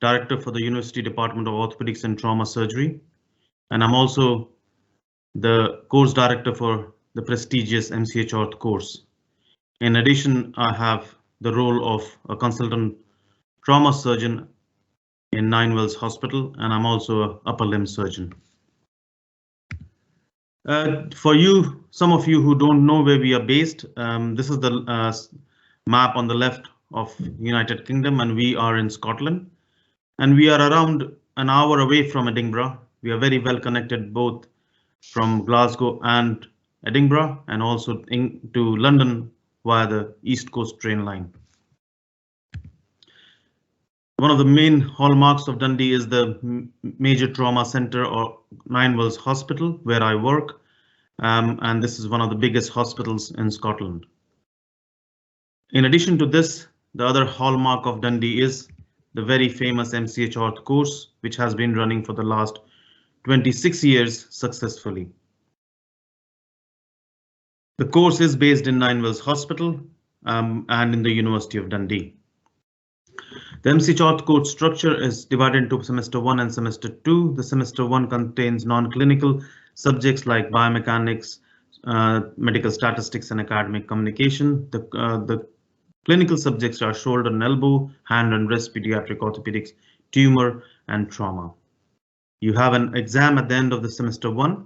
Director for the University Department of Orthopedics and Trauma Surgery, and I'm also the course director for the prestigious MCH Orth course. In addition, I have the role of a consultant trauma surgeon in Nine Wells Hospital, and I'm also an upper limb surgeon. For you, some of you who don't know where we are based, this is the map on the left of United Kingdom, and we are in Scotland, and we are around an hour away from Edinburgh. We are very well connected both from Glasgow and Edinburgh, and also to London via the East Coast train line. One of the main hallmarks of Dundee is the Major Trauma Centre, or Nine Wells Hospital, where I work, and this is one of the biggest hospitals in Scotland. In addition to this, the other hallmark of Dundee is the very famous MCH Orth course, which has been running for the last 26 years successfully. The course is based in Nine Wells Hospital and in the University of Dundee. The MCH Orth course structure is divided into semester 1 and semester 2. The semester 1 contains non-clinical subjects like biomechanics, medical statistics, and academic communication. The clinical subjects are shoulder and elbow, hand and wrist, pediatric orthopedics, tumor, and trauma. You have an exam at the end of the semester 1,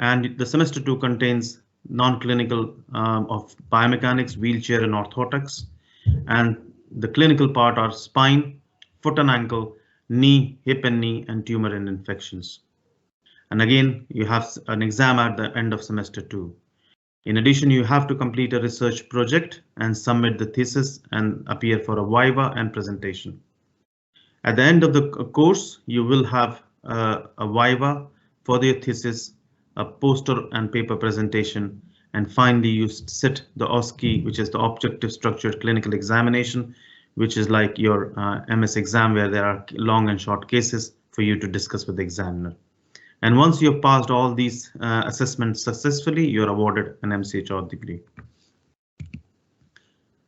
and the semester 2 contains non-clinical of biomechanics, wheelchair, and orthotics, and the clinical part are spine, foot and ankle, knee, hip and knee, and tumor and infections. And again, you have an exam at the end of semester 2. In addition, you have to complete a research project and submit the thesis and appear for a viva and presentation. At the end of the course, you will have a viva for the thesis, a poster and paper presentation, and finally you sit the OSCE, which is the Objective Structured Clinical Examination, which is like your MS exam, where there are long and short cases for you to discuss with the examiner. And once you've passed all these assessments successfully, you're awarded an MCH Orth degree.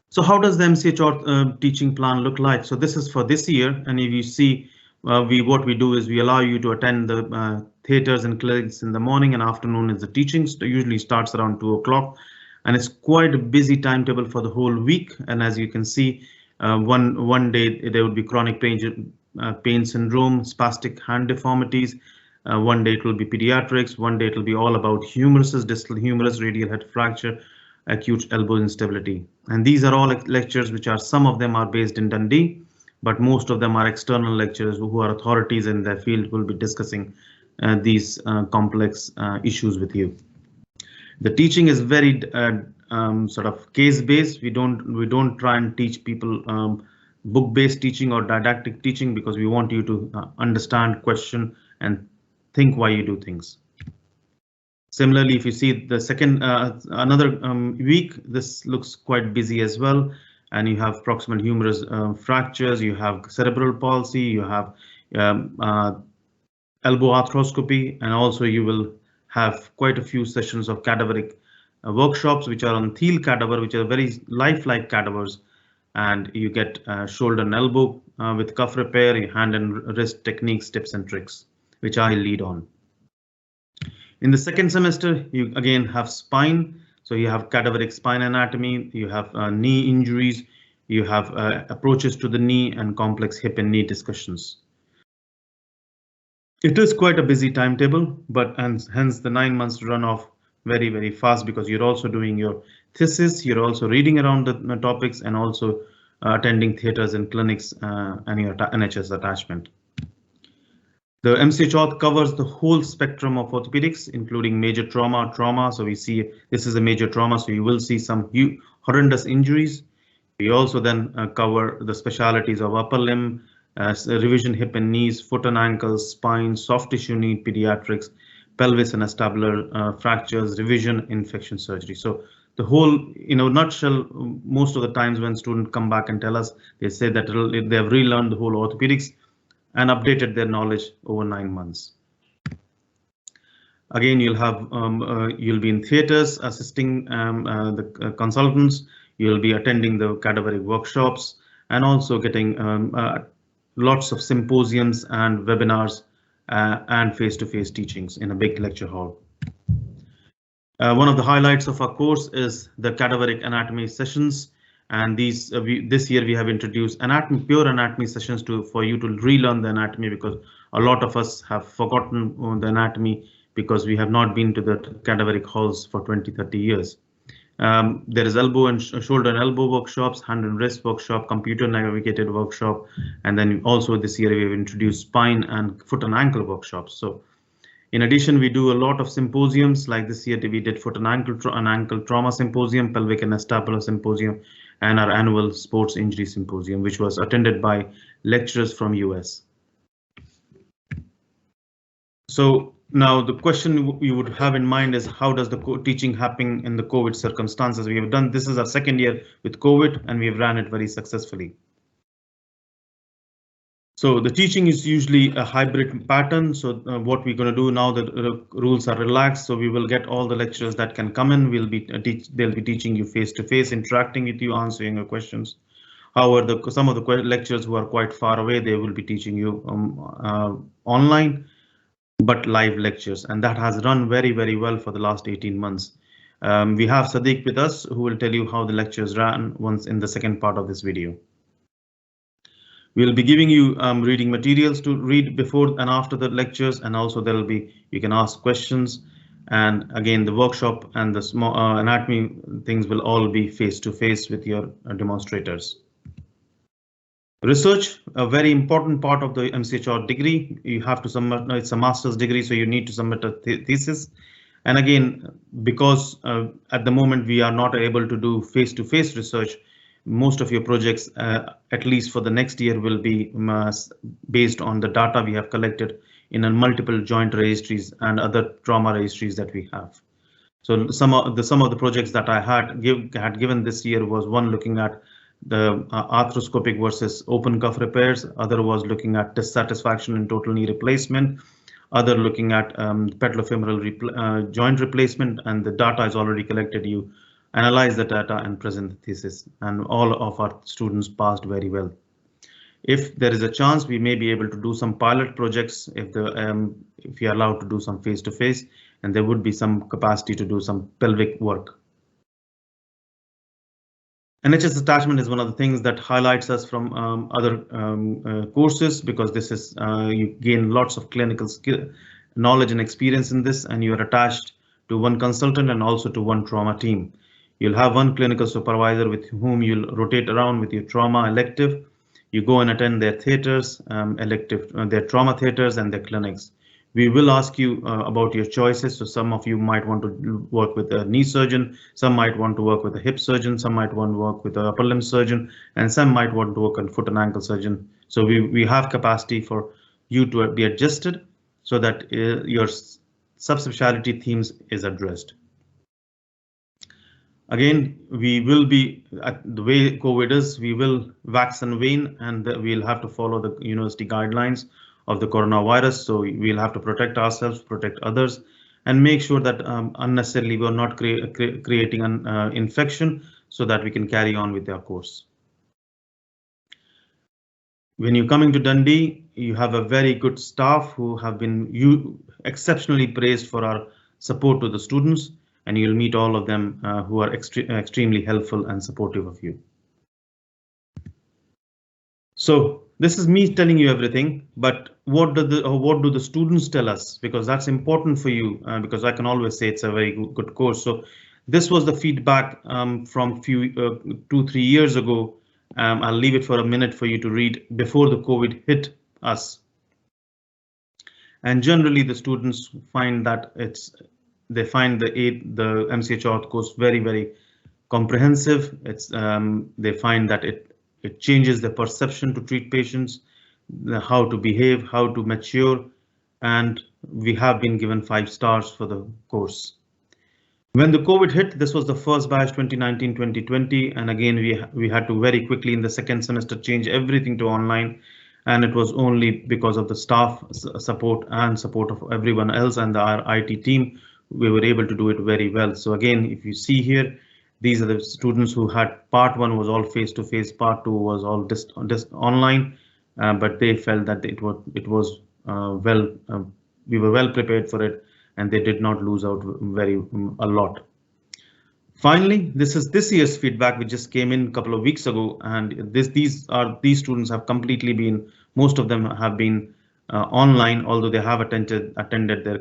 So how does the MCH Orth teaching plan look like? So this is for this year, and if you see, what we do is we allow you to attend the theaters and clinics in the morning, and afternoon is the teaching. So usually starts around 2 o'clock, and it's quite a busy timetable for the whole week. And as you can see, one day there would be chronic pain syndrome, spastic hand deformities. One day it will be pediatrics. One day it will be all about humeruses, distal humerus, radial head fracture, acute elbow instability. And these are all lectures which are, some of them are based in Dundee, but most of them are external lecturers who are authorities in their field, will be discussing these complex issues with you. The teaching is very sort of case-based. We don't try and teach people book-based teaching or didactic teaching, because we want you to understand, question, and think why you do things. Similarly, if you see the second another week, this looks quite busy as well. And you have proximal humerus fractures, you have cerebral palsy, you have elbow arthroscopy, and also you will have quite a few sessions of cadaveric workshops, which are on Thiel cadaver, which are very lifelike cadavers. And you get shoulder and elbow with cuff repair, hand and wrist techniques, tips and tricks, which I lead on. In the second semester, you again have spine. So you have cadaveric spine anatomy, you have knee injuries, you have approaches to the knee, and complex hip and knee discussions. It is quite a busy timetable, but hence the 9 months run off very, very fast, because you're also doing your thesis, you're also reading around the topics, and also attending theaters and clinics and your NHS attachment. The MCH Orth covers the whole spectrum of orthopedics, including major trauma. So we see this is a major trauma, so you will see some horrendous injuries. We also then cover the specialties of upper limb, revision, hip and knees, foot and ankles, spine, soft tissue knee, pediatrics, pelvis and acetabular fractures, revision, infection surgery. So the whole, in a nutshell, most of the times when students come back and tell us, they say that they have relearned the whole orthopedics and updated their knowledge over 9 months. Again, you'll be in theaters assisting the consultants. You'll be attending the cadaveric workshops, and also getting lots of symposiums and webinars and face-to-face teachings in a big lecture hall. One of the highlights of our course is the cadaveric anatomy sessions, and these this year we have introduced pure anatomy sessions for you to relearn the anatomy, because a lot of us have forgotten the anatomy because we have not been to the cadaveric halls for 20-30 years. There is elbow and shoulder and elbow workshops, hand and wrist workshop, computer navigated workshop, and then also this year we have introduced spine and foot and ankle workshops. So in addition, we do a lot of symposiums, like this year we did foot and ankle trauma symposium, pelvic and acetabular symposium, and our annual sports injury symposium, which was attended by lecturers from US. So now the question you would have in mind is, how does the teaching happen in the COVID circumstances? We have done, this is our second year with COVID, and we have ran it very successfully. So the teaching is usually a hybrid pattern. So what we're going to do now, the rules are relaxed. So we will get all the lecturers that can come in. They'll be teaching you face to face, interacting with you, answering your questions. However, some of the lecturers who are quite far away, they will be teaching you online, but live lectures, and that has run very, very well for the last 18 months. We have Sadiq with us, who will tell you how the lectures ran once in the second part of this video. We'll be giving you reading materials to read before and after the lectures, and also there will be, you can ask questions. And again, the workshop and the small anatomy things will all be face to face with your demonstrators. Research, a very important part of the MCHR degree. You have to submit, it's a master's degree, so you need to submit a thesis. And again, because at the moment we are not able to do face-to-face research, most of your projects, at least for the next year, will be based on the data we have collected in a multiple joint registries and other trauma registries that we have. So some of the projects that I had given this year was one looking at the arthroscopic versus open cuff repairs. Other was looking at dissatisfaction in total knee replacement. Other looking at patellofemoral joint replacement, and the data is already collected. You analyze the data and present the thesis, and all of our students passed very well. If there is a chance, we may be able to do some pilot projects if we are allowed to do some face-to-face, and there would be some capacity to do some pelvic work. NHS attachment is one of the things that highlights us from other courses, because this is you gain lots of clinical skill, knowledge and experience in this, and you are attached to one consultant and also to one trauma team. You'll have one clinical supervisor with whom you'll rotate around with your trauma elective. You go and attend their theaters, their trauma theaters and their clinics. We will ask you about your choices. So some of you might want to work with a knee surgeon, some might want to work with a hip surgeon, some might want to work with an upper limb surgeon, and some might want to work on foot and ankle surgeon. So we have capacity for you to be adjusted so that your subspecialty themes is addressed. Again, we will be, the way COVID is, we will wax and wane, and we'll have to follow the university guidelines of the coronavirus. So we'll have to protect ourselves, protect others, and make sure that unnecessarily we're not creating an infection, so that we can carry on with our course. When you're coming to Dundee, you have a very good staff who have been exceptionally praised for our support to the students, and you'll meet all of them who are extremely helpful and supportive of you. So this is me telling you everything, but what do the students tell us? Because that's important for you, because I can always say it's a very good course. So this was the feedback from 2-3 years ago. I'll leave it for a minute for you to read before the COVID hit us. And generally the students find that they find the MCHR course very, very comprehensive. They find that it changes their perception to treat patients, how to behave, how to mature, and we have been given 5 stars for the course. When the COVID hit, this was the first batch 2019-2020, and again we had to very quickly in the second semester change everything to online, and it was only because of the staff support and support of everyone else and our IT team we were able to do it very well. So again, if you see here, these are the students who had part 1 was all face-to-face, part 2 was all online. but they felt that it was we were well prepared for it, and they did not lose out a lot. Finally, this is this year's feedback, which just came in a couple of weeks ago, and these students have completely been, most of them have been online, although they have attended their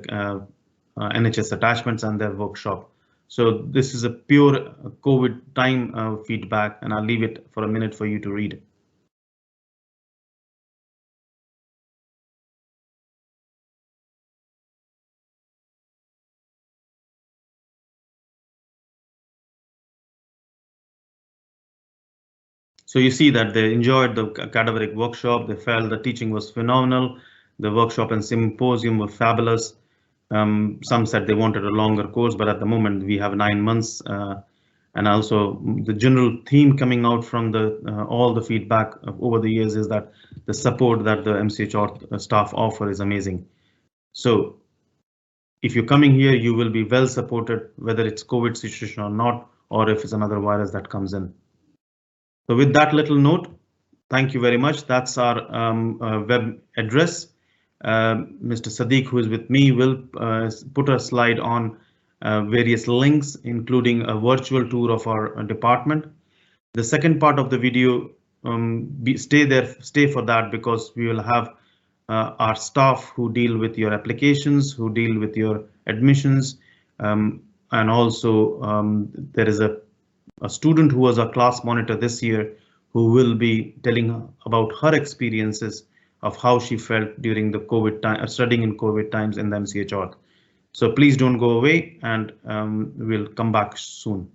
NHS attachments and their workshop. So this is a pure COVID time feedback, and I'll leave it for a minute for you to read. So you see that they enjoyed the cadaveric workshop. They felt the teaching was phenomenal. The workshop and symposium were fabulous. Some said they wanted a longer course, but at the moment we have 9 months. And also the general theme coming out from all the feedback over the years is that the support that the MCHR staff offer is amazing. So if you're coming here, you will be well supported, whether it's COVID situation or not, or if it's another virus that comes in. So with that little note, thank you very much. That's our web address. Mr. Sadiq, who is with me, will put a slide on various links, including a virtual tour of our department. The second part of the video, stay for that, because we will have our staff who deal with your applications, who deal with your admissions, and also there is a student who was a class monitor this year who will be telling about her experiences of how she felt during the COVID time, studying in COVID times in the MCHR. So please don't go away, and we'll come back soon.